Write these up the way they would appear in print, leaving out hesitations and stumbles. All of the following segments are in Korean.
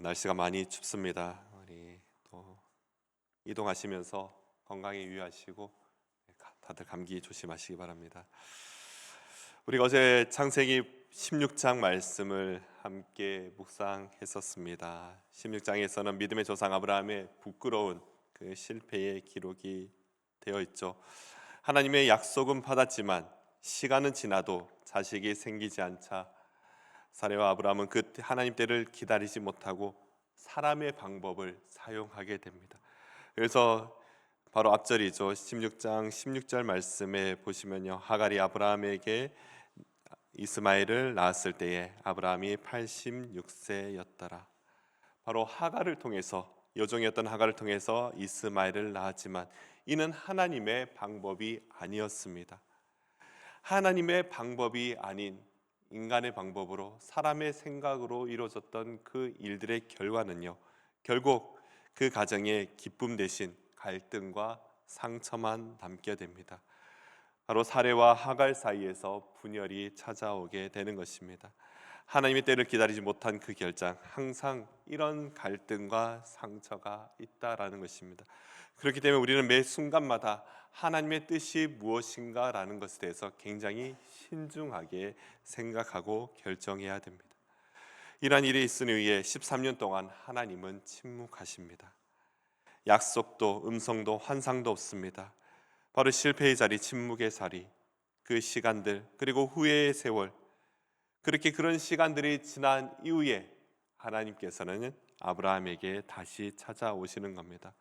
날씨가 많이 춥습니다. 우리 또 이동하시면서 건강에 유의하시고 다들 감기 조심하시기 바랍니다. 우리가 어제 창세기 16장 말씀을 함께 묵상했었습니다. 16장에서는 믿음의 조상 아브라함의 부끄러운 그 실패의 기록이 되어 있죠. 하나님의 약속은 받았지만 시간은 지나도 자식이 생기지 않자 사레와 아브라함은 그 하나님 때를 기다리지 못하고 사람의 방법을 사용하게 됩니다. 그래서 바로 앞절이죠. 16장 16절 말씀에 보시면요, 하갈이 아브라함에게 이스마엘을 낳았을 때에 아브라함이 86세였더라. 바로 하갈을 통해서, 여종이었던 하갈을 통해서 이스마엘을 낳았지만 이는 하나님의 방법이 아니었습니다. 하나님의 방법이 아닌 인간의 방법으로, 사람의 생각으로 이루어졌던 그 일들의 결과는요, 결국 그 가정에 기쁨 대신 갈등과 상처만 남게 됩니다. 바로 사레와 하갈 사이에서 분열이 찾아오게 되는 것입니다. 하나님의 때를 기다리지 못한 그 결정, 항상 이런 갈등과 상처가 있다라는 것입니다. 그렇기 때문에 우리는 매 순간마다 하나님의 뜻이 무엇인가라는 것에 대해서 굉장히 신중하게 생각하고 결정해야 됩니다. 이러한 일이 있은 이후에 13년 동안 하나님은 침묵하십니다. 약속도 음성도 환상도 없습니다. 바로 실패의 자리, 침묵의 자리, 그 시간들, 그리고 후회의 세월, 그렇게 그런 시간들이 지난 이후에 하나님께서는 아브라함에게 다시 찾아오시는 겁니다.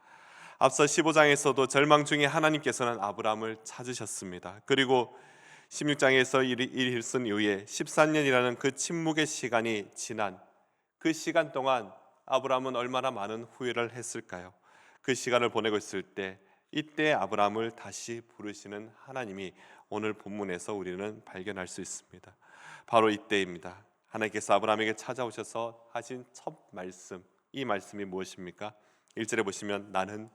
앞서 15장에서도 절망 중에 하나님께서는 아브라함을 찾으셨습니다. 그리고 16장에서 일이 있은 이후에 14년이라는 그 침묵의 시간이 지난 그 시간 동안 아브라함은 얼마나 많은 후회를 했을까요? 그 시간을 보내고 있을 때, 이때 아브라함을 다시 부르시는 하나님이 오늘 본문에서 우리는 발견할 수 있습니다. 바로 이때입니다. 하나님께서 아브라함에게 찾아오셔서 하신 첫 말씀, 이 말씀이 무엇입니까? 1절에 보시면 나는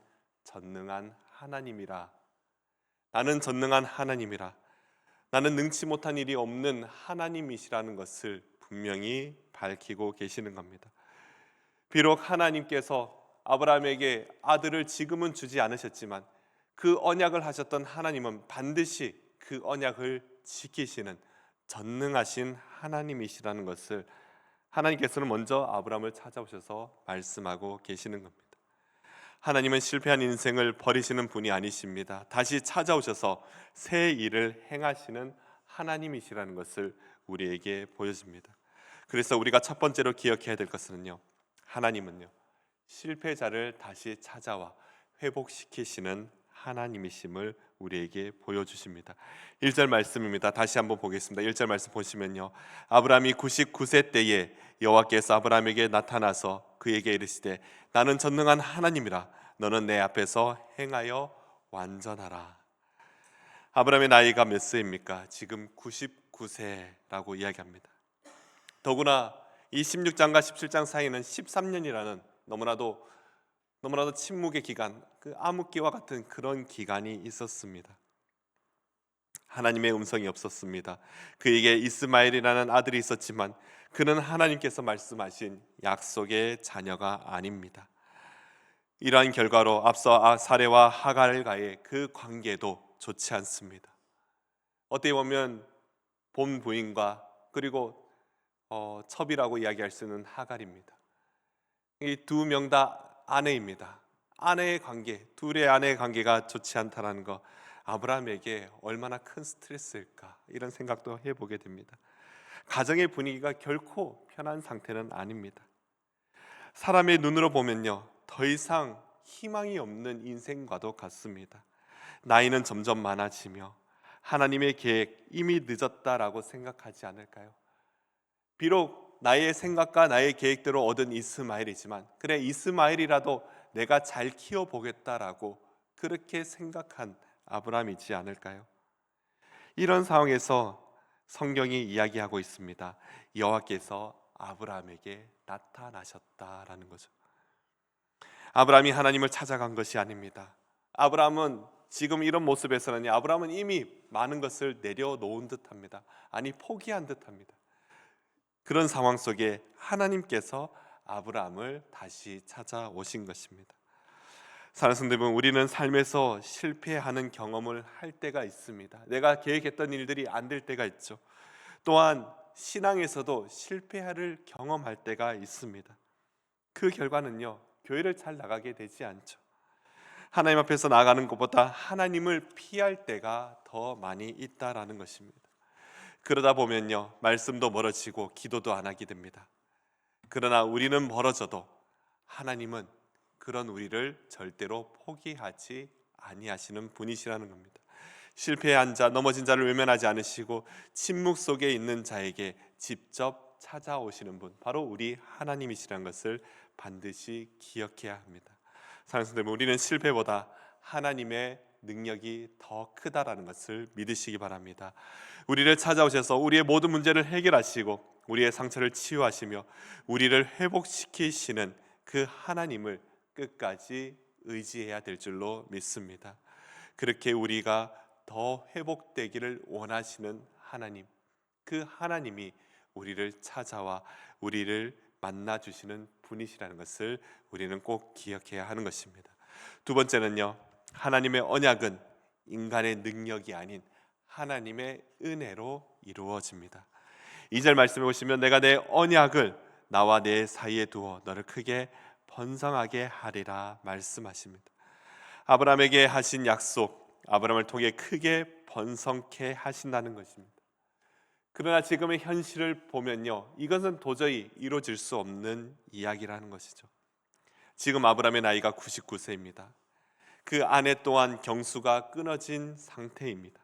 전능한 하나님이라. 나는 전능한 하나님이라. 나는 능치 못한 일이 없는 하나님이시라는 것을 분명히 밝히고 계시는 겁니다. 비록 하나님께서 아브라함에게 아들을 지금은 주지 않으셨지만 그 언약을 하셨던 하나님은 반드시 그 언약을 지키시는 전능하신 하나님이시라는 것을 하나님께서는 먼저 아브라함을 찾아오셔서 말씀하고 계시는 겁니다. 하나님은 실패한 인생을 버리시는 분이 아니십니다. 다시 찾아오셔서 새 일을 행하시는 하나님이시라는 것을 우리에게 보여줍니다. 그래서 우리가 첫 번째로 기억해야 될 것은요, 하나님은요, 실패자를 다시 찾아와 회복시키시는 하나님이심을 우리에게 보여주십니다. 1절 말씀입니다. 다시 한번 보겠습니다. 1절 말씀 보시면요, 아브라함이 99세 때에 여호와께서 아브라함에게 나타나서 그에게 이르시되 나는 전능한 하나님이라. 너는 내 앞에서 행하여 완전하라. 아브라함의 나이가 몇 세입니까? 지금 99세라고 이야기합니다. 더구나 이 16장과 17장 사이는 13년이라는 너무나도 침묵의 기간, 그 암흑기와 같은 그런 기간이 있었습니다. 하나님의 음성이 없었습니다. 그에게 이스마엘이라는 아들이 있었지만 그는 하나님께서 말씀하신 약속의 자녀가 아닙니다. 이러한 결과로 앞서 사레와 하갈과의 그 관계도 좋지 않습니다. 어떻게 보면 본 부인과 그리고 첩이라고 이야기할 수 있는 하갈입니다. 이 두 명 다 아내입니다. 아내의 관계, 둘의 아내의 관계가 좋지 않다는 거, 아브라함에게 얼마나 큰 스트레스일까, 이런 생각도 해보게 됩니다. 가정의 분위기가 결코 편한 상태는 아닙니다. 사람의 눈으로 보면요, 더 이상 희망이 없는 인생과도 같습니다. 나이는 점점 많아지며 하나님의 계획 이미 늦었다라고 생각하지 않을까요? 비록 나의 생각과 나의 계획대로 얻은 이스마엘이지만, 그래 이스마엘이라도 내가 잘 키워보겠다라고 그렇게 생각한 아브라함이지 않을까요? 이런 상황에서 성경이 이야기하고 있습니다. 여호와께서 아브라함에게 나타나셨다라는 거죠. 아브라함이 하나님을 찾아간 것이 아닙니다. 아브라함은 지금 이런 모습에서는 아브라함은 이미 많은 것을 내려놓은 듯합니다. 아니, 포기한 듯합니다. 그런 상황 속에 하나님께서 아브라함을 다시 찾아오신 것입니다. 사랑하는 성도 여러분, 우리는 삶에서 실패하는 경험을 할 때가 있습니다. 내가 계획했던 일들이 안 될 때가 있죠. 또한 신앙에서도 실패를 경험할 때가 있습니다. 그 결과는요, 교회를 잘 나가게 되지 않죠. 하나님 앞에서 나아가는 것보다 하나님을 피할 때가 더 많이 있다라는 것입니다. 그러다 보면요, 말씀도 멀어지고 기도도 안 하게 됩니다. 그러나 우리는 멀어져도 하나님은 그런 우리를 절대로 포기하지 아니하시는 분이시라는 겁니다. 실패한 자, 넘어진 자를 외면하지 않으시고 침묵 속에 있는 자에게 직접 찾아오시는 분, 바로 우리 하나님이시라는 것을 반드시 기억해야 합니다. 사랑하는 성도 여러분, 우리는 실패보다 하나님의 능력이 더 크다라는 것을 믿으시기 바랍니다. 우리를 찾아오셔서 우리의 모든 문제를 해결하시고 우리의 상처를 치유하시며 우리를 회복시키시는 그 하나님을 끝까지 의지해야 될 줄로 믿습니다. 그렇게 우리가 더 회복되기를 원하시는 하나님, 그 하나님이 우리를 찾아와 우리를 만나주시는 분이시라는 것을 우리는 꼭 기억해야 하는 것입니다. 두 번째는요, 하나님의 언약은 인간의 능력이 아닌 하나님의 은혜로 이루어집니다. 2절 말씀해 보시면 내가 내 언약을 나와 내 사이에 두어 너를 크게 번성하게 하리라 말씀하십니다. 아브라함에게 하신 약속, 아브라함을 통해 크게 번성케 하신다는 것입니다. 그러나 지금의 현실을 보면요, 이것은 도저히 이루어질 수 없는 이야기라는 것이죠. 지금 아브라함의 나이가 99세입니다. 그 아내 또한 경수가 끊어진 상태입니다.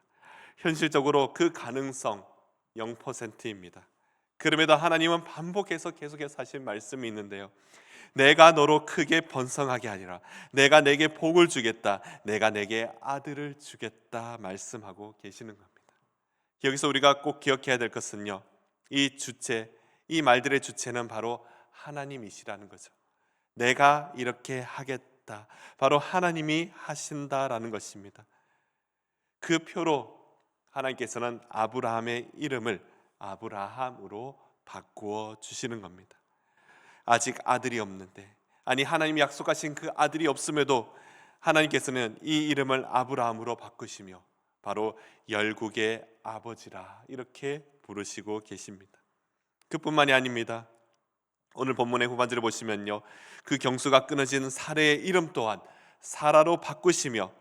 현실적으로 그 가능성 0%입니다. 그럼에도 하나님은 반복해서 계속해서 하신 말씀이 있는데요, 내가 너로 크게 번성하게 하리라, 내가 내게 복을 주겠다, 내가 내게 아들을 주겠다 말씀하고 계시는 겁니다. 여기서 우리가 꼭 기억해야 될 것은요, 이 주체, 이 말들의 주체는 바로 하나님이시라는 거죠. 내가 이렇게 하겠다, 바로 하나님이 하신다라는 것입니다. 그 표로 하나님께서는 아브라함의 이름을 아브라함으로 바꾸어 주시는 겁니다. 아직 아들이 없는데, 아니 하나님이 약속하신 그 아들이 없음에도 하나님께서는 이 이름을 아브라함으로 바꾸시며 바로 열국의 아버지라 이렇게 부르시고 계십니다. 그뿐만이 아닙니다. 오늘 본문의 후반절을 보시면요, 그 경수가 끊어진 사레의 이름 또한 사라로 바꾸시며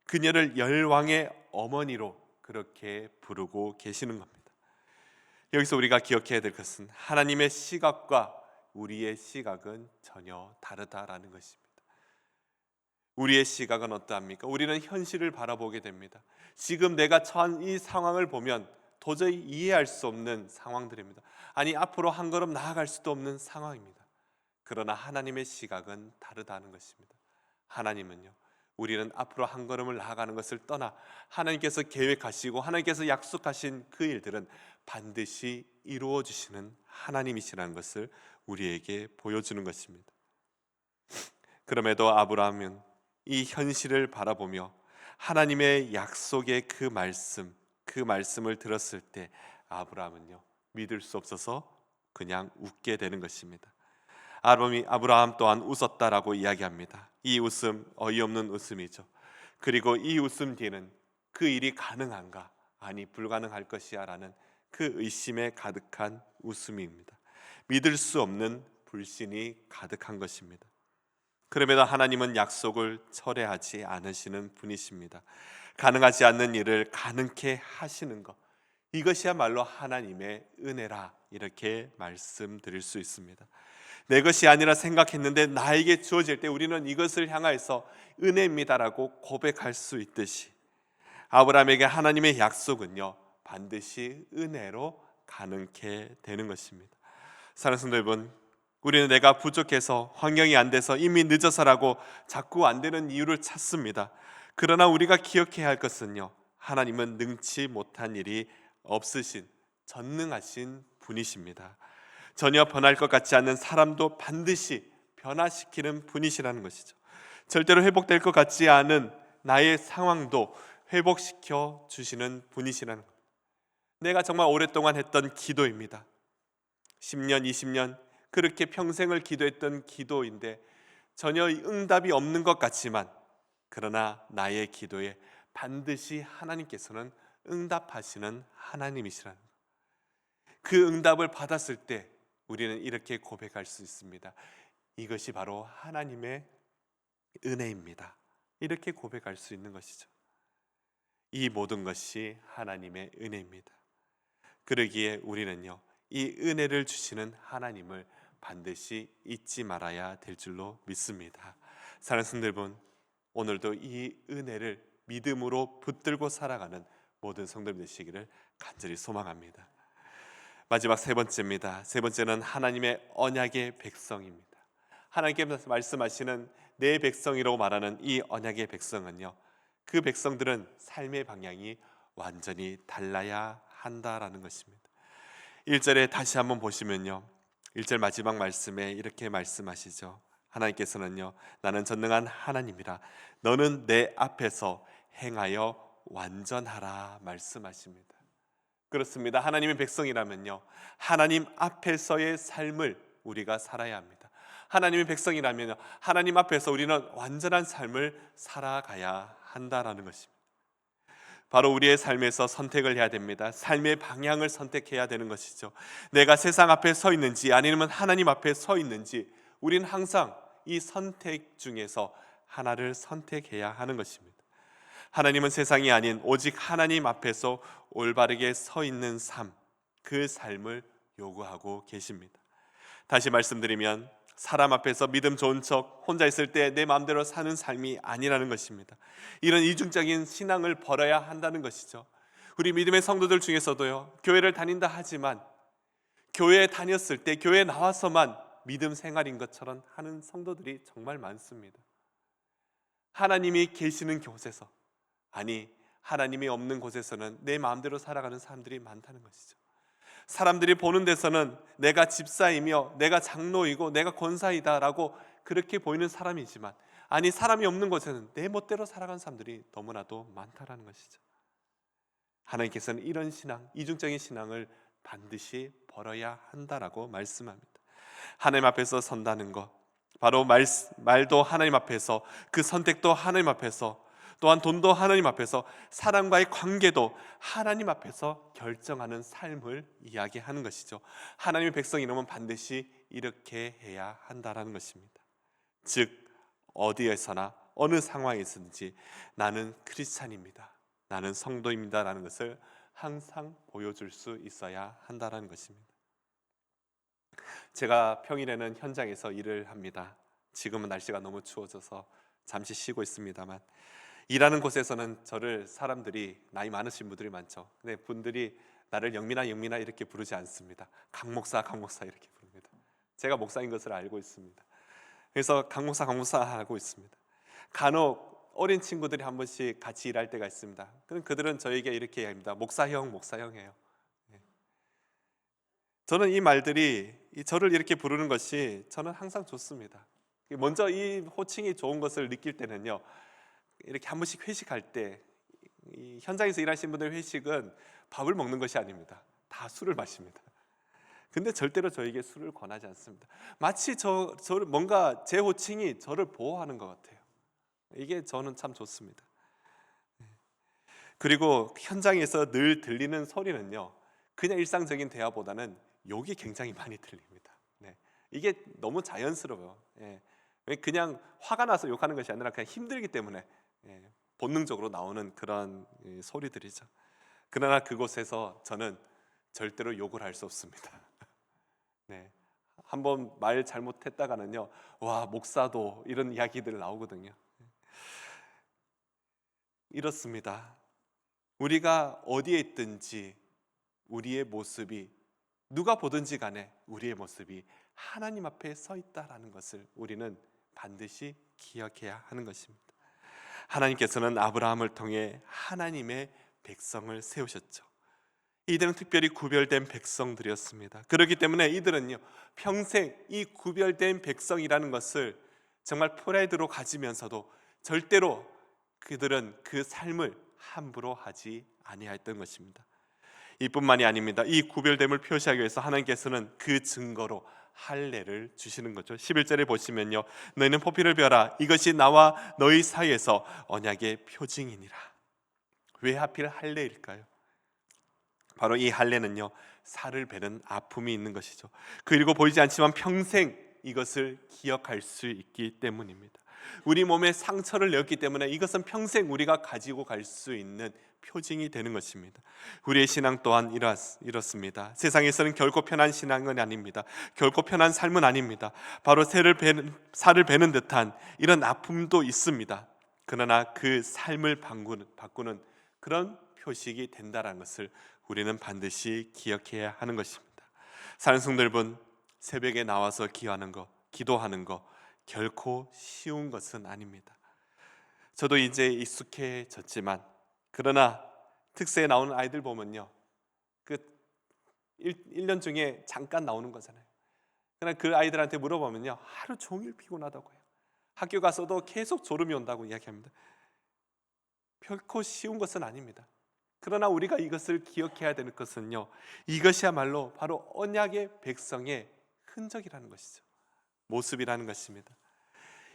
그녀를 열왕의 어머니로 그렇게 부르고 계시는 겁니다. 여기서 우리가 기억해야 될 것은 하나님의 시각과 우리의 시각은 전혀 다르다라는 것입니다. 우리의 시각은 어떠합니까? 우리는 현실을 바라보게 됩니다. 지금 내가 처한 이 상황을 보면 도저히 이해할 수 없는 상황들입니다. 아니 앞으로 한 걸음 나아갈 수도 없는 상황입니다. 그러나 하나님의 시각은 다르다는 것입니다. 하나님은요, 우리는 앞으로 한 걸음을 나아가는 것을 떠나 하나님께서 계획하시고 하나님께서 약속하신 그 일들은 반드시 이루어 주시는 하나님이시라는 것을 우리에게 보여주는 것입니다. 그럼에도 아브라함은 이 현실을 바라보며 하나님의 약속의 그 말씀을 들었을 때 아브라함은요, 믿을 수 없어서 그냥 웃게 되는 것입니다. 아브라함 또한 웃었다라고 이야기합니다. 이 웃음 어이없는 웃음이죠. 그리고 이 웃음 뒤에는 그 일이 가능한가? 아니 불가능할 것이야 라는 그 의심에 가득한 웃음입니다. 믿을 수 없는 불신이 가득한 것입니다. 그럼에도 하나님은 약속을 철회하지 않으시는 분이십니다. 가능하지 않는 일을 가능케 하시는 것, 이것이야말로 하나님의 은혜라 이렇게 말씀드릴 수 있습니다. 내 것이 아니라 생각했는데 나에게 주어질 때 우리는 이것을 향하여서 은혜입니다라고 고백할 수 있듯이 아브라함에게 하나님의 약속은요, 반드시 은혜로 가능케 되는 것입니다. 사랑하는 성도 여러분, 우리는 내가 부족해서 환경이 안 돼서 이미 늦어서라고 자꾸 안 되는 이유를 찾습니다. 그러나 우리가 기억해야 할 것은요, 하나님은 능치 못한 일이 없으신 전능하신 분이십니다. 전혀 변할 것 같지 않는 사람도 반드시 변화시키는 분이시라는 것이죠. 절대로 회복될 것 같지 않은 나의 상황도 회복시켜 주시는 분이시라는 것. 내가 정말 오랫동안 했던 기도입니다. 10년, 20년 그렇게 평생을 기도했던 기도인데 전혀 응답이 없는 것 같지만, 그러나 나의 기도에 반드시 하나님께서는 응답하시는 하나님이시라는 것. 그 응답을 받았을 때 우리는 이렇게 고백할 수 있습니다. 이것이 바로 하나님의 은혜입니다. 이렇게 고백할 수 있는 것이죠. 이 모든 것이 하나님의 은혜입니다. 그러기에 우리는요, 이 은혜를 주시는 하나님을 반드시 잊지 말아야 될 줄로 믿습니다. 사랑하는 성도 여러분, 오늘도 이 은혜를 믿음으로 붙들고 살아가는 모든 성도들 되시기를 간절히 소망합니다. 마지막 세 번째입니다. 세 번째는 하나님의 언약의 백성입니다. 하나님께서 말씀하시는 내 백성이라고 말하는 이 언약의 백성은요, 그 백성들은 삶의 방향이 완전히 달라야 한다라는 것입니다. 1절에 다시 한번 보시면요, 1절 마지막 말씀에 이렇게 말씀하시죠. 하나님께서는요, 나는 전능한 하나님이라 너는 내 앞에서 행하여 완전하라 말씀하십니다. 그렇습니다. 하나님의 백성이라면요, 하나님 앞에서의 삶을 우리가 살아야 합니다. 하나님의 백성이라면요, 하나님 앞에서 우리는 완전한 삶을 살아가야 한다라는 것입니다. 바로 우리의 삶에서 선택을 해야 됩니다. 삶의 방향을 선택해야 되는 것이죠. 내가 세상 앞에 서 있는지 아니면 하나님 앞에 서 있는지, 우리는 항상 이 선택 중에서 하나를 선택해야 하는 것입니다. 하나님은 세상이 아닌 오직 하나님 앞에서 올바르게 서 있는 삶, 그 삶을 요구하고 계십니다. 다시 말씀드리면 사람 앞에서 믿음 좋은 척 혼자 있을 때 내 마음대로 사는 삶이 아니라는 것입니다. 이런 이중적인 신앙을 버려야 한다는 것이죠. 우리 믿음의 성도들 중에서도요, 교회를 다닌다 하지만 교회에 다녔을 때 교회에 나와서만 믿음 생활인 것처럼 하는 성도들이 정말 많습니다. 하나님이 계시는 곳에서, 아니 하나님이 없는 곳에서는 내 마음대로 살아가는 사람들이 많다는 것이죠. 사람들이 보는 데서는 내가 집사이며 내가 장로이고 내가 권사이다라고 그렇게 보이는 사람이지만, 아니 사람이 없는 곳에는 내 멋대로 살아가는 사람들이 너무나도 많다라는 것이죠. 하나님께서는 이런 신앙, 이중적인 신앙을 반드시 버려야 한다라고 말씀합니다. 하나님 앞에서 선다는 것, 바로 말도 하나님 앞에서, 그 선택도 하나님 앞에서, 또한 돈도 하나님 앞에서, 사람과의 관계도 하나님 앞에서 결정하는 삶을 이야기하는 것이죠. 하나님의 백성이라면 반드시 이렇게 해야 한다라는 것입니다. 즉 어디에서나 어느 상황에서든지 나는 크리스찬입니다, 나는 성도입니다 라는 것을 항상 보여줄 수 있어야 한다는 것입니다. 제가 평일에는 현장에서 일을 합니다. 지금은 날씨가 너무 추워져서 잠시 쉬고 있습니다만, 일하는 곳에서는 저를 사람들이, 나이 많으신 분들이 많죠. 근데 분들이 나를 영민아 영민아 이렇게 부르지 않습니다. 강 목사 강 목사 이렇게 부릅니다. 제가 목사인 것을 알고 있습니다. 그래서 강 목사 강 목사 하고 있습니다. 간혹 어린 친구들이 한 번씩 같이 일할 때가 있습니다. 그럼 그들은 저에게 이렇게 합니다. 목사형 목사형 해요. 저는 이 말들이, 저를 이렇게 부르는 것이 저는 항상 좋습니다. 먼저 이 호칭이 좋은 것을 느낄 때는요, 이렇게 한 번씩 회식할 때, 이 현장에서 일하시는 분들 회식은 밥을 먹는 것이 아닙니다. 다 술을 마십니다. 근데 절대로 저에게 술을 권하지 않습니다. 마치 저를 뭔가 제 호칭이 저를 보호하는 것 같아요. 이게 저는 참 좋습니다. 그리고 현장에서 늘 들리는 소리는요, 그냥 일상적인 대화보다는 욕이 굉장히 많이 들립니다. 이게 너무 자연스러워요. 그냥 화가 나서 욕하는 것이 아니라 그냥 힘들기 때문에 본능적으로 나오는 그런 소리들이죠. 그러나 그곳에서 저는 절대로 욕을 할 수 없습니다. 한번 말 잘못했다가는요, 와 목사도, 이런 이야기들 나오거든요. 이렇습니다. 우리가 어디에 있든지 우리의 모습이, 누가 보든지 간에 우리의 모습이 하나님 앞에 서 있다라는 것을 우리는 반드시 기억해야 하는 것입니다. 하나님께서는 아브라함을 통해 하나님의 백성을 세우셨죠. 이들은 특별히 구별된 백성들이었습니다. 그렇기 때문에 이들은요, 평생 이 구별된 백성이라는 것을 정말 프라이드로 가지면서도 절대로 그들은 그 삶을 함부로 하지 아니하였던 것입니다. 이뿐만이 아닙니다. 이 구별됨을 표시하기 위해서 하나님께서는 그 증거로 할례를 주시는 거죠. 11절에 보시면요, 너희는 포피를 베어라. 이것이 나와 너희 사이에서 언약의 표징이니라. 왜 하필 할례일까요? 바로 이 할례는요, 살을 베는 아픔이 있는 것이죠. 그리고 보이지 않지만 평생 이것을 기억할 수 있기 때문입니다. 우리 몸에 상처를 내었기 때문에 이것은 평생 우리가 가지고 갈 수 있는 표징이 되는 것입니다. 우리의 신앙 또한 이렇습니다. 세상에서는 결코 편한 신앙은 아닙니다. 결코 편한 삶은 아닙니다. 바로 살을 베는 듯한 이런 아픔도 있습니다. 그러나 그 삶을 바꾸는 그런 표식이 된다는 것을 우리는 반드시 기억해야 하는 것입니다. 사는 성도여러분, 새벽에 나와서 기도하는 것 결코 쉬운 것은 아닙니다. 저도 이제 익숙해졌지만, 그러나 특세에 나오는 아이들 보면요, 그 1년 중에 잠깐 나오는 거잖아요. 그러나 그 아이들한테 물어보면요, 하루 종일 피곤하다고 해요. 학교 가서도 계속 졸음이 온다고 이야기합니다. 결코 쉬운 것은 아닙니다. 그러나 우리가 이것을 기억해야 되는 것은요, 이것이야말로 바로 언약의 백성의 흔적이라는 것이죠. 모습이라는 것입니다.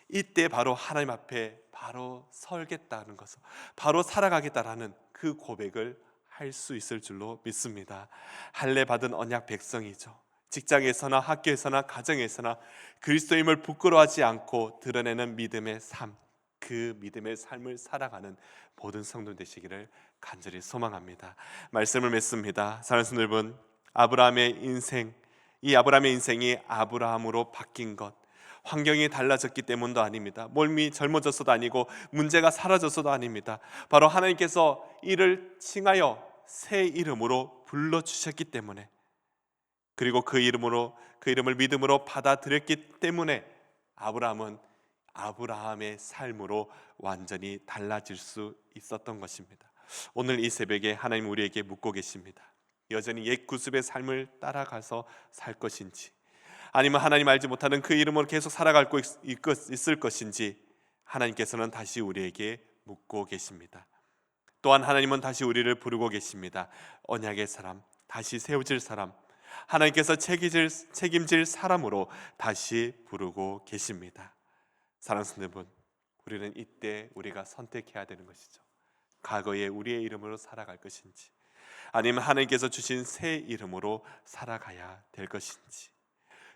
이때 바로 하나님 앞에 바로 설겠다는 것을, 바로 살아가겠다라는 그 고백을 할 수 있을 줄로 믿습니다. 할례 받은 언약 백성이죠. 직장에서나 학교에서나 가정에서나 그리스도임을 부끄러워하지 않고 드러내는 믿음의 삶, 그 믿음의 삶을 살아가는 모든 성도 되시기를 간절히 소망합니다. 말씀을 맺습니다. 사랑하는 성도 여러분, 아브라함의 인생이 아브라함으로 바뀐 것, 환경이 달라졌기 때문도 아닙니다. 몸이 젊어졌어도 아니고 문제가 사라졌어도 아닙니다. 바로 하나님께서 이를 칭하여 새 이름으로 불러주셨기 때문에, 그리고 그 이름을 믿음으로 받아들였기 때문에 아브라함은 아브라함의 삶으로 완전히 달라질 수 있었던 것입니다. 오늘 이 새벽에 하나님 우리에게 묻고 계십니다. 여전히 옛 구습의 삶을 따라가서 살 것인지, 아니면 하나님 알지 못하는 그 이름으로 계속 살아가고 있을 것인지 하나님께서는 다시 우리에게 묻고 계십니다. 또한 하나님은 다시 우리를 부르고 계십니다. 언약의 사람, 다시 세워질 사람, 하나님께서 책임질 사람으로 다시 부르고 계십니다. 사랑하는 성도 여러분, 우리는 이때 우리가 선택해야 되는 것이죠. 과거에 우리의 이름으로 살아갈 것인지, 아니면 하나님께서 주신 새 이름으로 살아가야 될 것인지,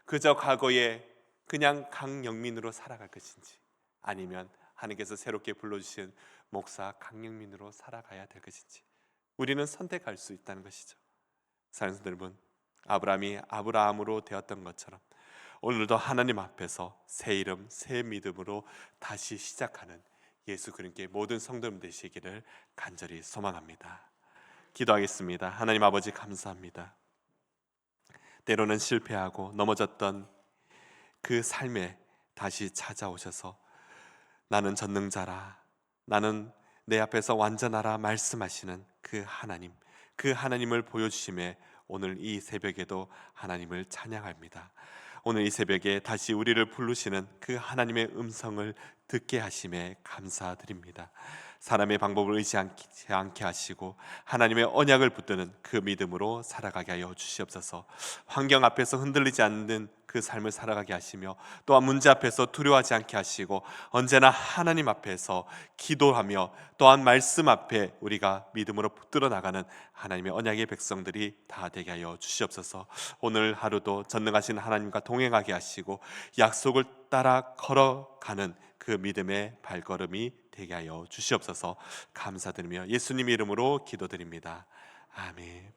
그저 과거에 그냥 강영민으로 살아갈 것인지, 아니면 하나님께서 새롭게 불러주신 목사 강영민으로 살아가야 될 것인지, 우리는 선택할 수 있다는 것이죠. 사랑하는 성도 여러분, 아브라함이 아브라함으로 되었던 것처럼 오늘도 하나님 앞에서 새 이름, 새 믿음으로 다시 시작하는 예수 그리스도의 모든 성도님 되시기를 간절히 소망합니다. 기도하겠습니다. 하나님 아버지, 감사합니다. 때로는 실패하고 넘어졌던 그 삶에 다시 찾아오셔서 나는 전능자라, 나는 내 앞에서 완전하라 말씀하시는 그 하나님을 보여주심에 오늘 이 새벽에도 하나님을 찬양합니다. 오늘 이 새벽에 다시 우리를 부르시는 그 하나님의 음성을 듣게 하심에 감사드립니다. 사람의 방법을 의지하지 않게 하시고 하나님의 언약을 붙드는 그 믿음으로 살아가게 하여 주시옵소서. 환경 앞에서 흔들리지 않는 그 삶을 살아가게 하시며, 또한 문제 앞에서 두려워하지 않게 하시고 언제나 하나님 앞에서 기도하며 또한 말씀 앞에 우리가 믿음으로 붙들어 나가는 하나님의 언약의 백성들이 다 되게 하여 주시옵소서. 오늘 하루도 전능하신 하나님과 동행하게 하시고 약속을 따라 걸어가는 그 믿음의 발걸음이 되게 하여 주시옵소서. 감사드리며 예수님 이름으로 기도드립니다. 아멘.